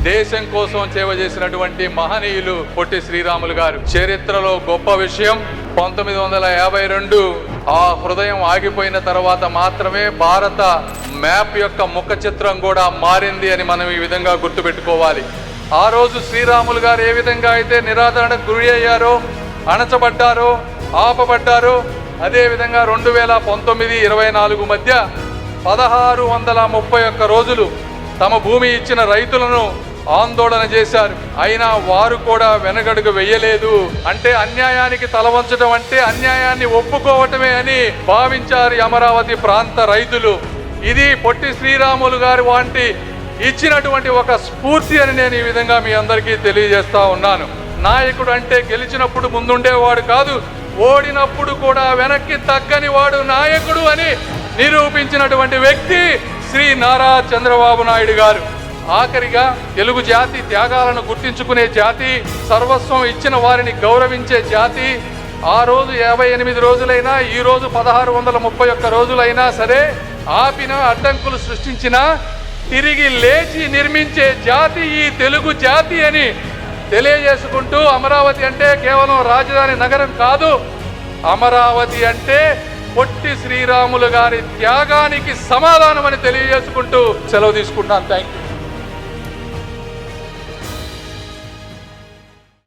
దేశం కోసం సేవ చేసినటువంటి మహనీయులు పొట్టి శ్రీరాములు గారు. చరిత్రలో గొప్ప విషయం, 1952 ఆ హృదయం ఆగిపోయిన తర్వాత మాత్రమే భారత మ్యాప్ యొక్క ముఖ చిత్రం కూడా మారింది అని మనం ఈ విధంగా గుర్తుపెట్టుకోవాలి. ఆ రోజు శ్రీరాములు గారు ఏ విధంగా అయితే నిరాదరణకు గురి అయ్యారో, అణచబడ్డారో, ఆపబడ్డారో, అదేవిధంగా 2019-24 మధ్య 1631 రోజులు తమ భూమి ఇచ్చిన రైతులను ఆందోళన చేశారు. అయినా వారు కూడా వెనకడుగు వెయ్యలేదు. అంటే అన్యాయానికి తలవంచడం అంటే అన్యాయాన్ని ఒప్పుకోవటమే అని భావించారు అమరావతి ప్రాంత రైతులు. ఇది పొట్టి శ్రీరాములు గారు వంటి ఇచ్చినటువంటి ఒక స్ఫూర్తి అని నేను ఈ విధంగా మీ అందరికీ తెలియజేస్తా ఉన్నాను. నాయకుడు అంటే గెలిచినప్పుడు ముందుండేవాడు కాదు, ఓడినప్పుడు కూడా వెనక్కి తగ్గని వాడు నాయకుడు అని నిరూపించినటువంటి వ్యక్తి శ్రీ నారా చంద్రబాబు నాయుడు గారు. ఆఖరిగా తెలుగు జాతి త్యాగాలను గుర్తించుకునే జాతి, సర్వస్వం ఇచ్చిన వారిని గౌరవించే జాతి. ఆ రోజు 58 రోజులైనా, ఈ రోజు 1631 రోజులైనా సరే ఆపిన, అడ్డంకులు సృష్టించిన, తిరిగి లేచి నిర్మించే జాతి ఈ తెలుగు జాతి అని తెలియజేసుకుంటూ, అమరావతి అంటే కేవలం రాజధాని నగరం కాదు, అమరావతి అంటే పొట్టి శ్రీరాములు గారి త్యాగానికి సమాధానం అని తెలియజేసుకుంటూ సెలవు తీసుకుంటున్నాను. Thank you.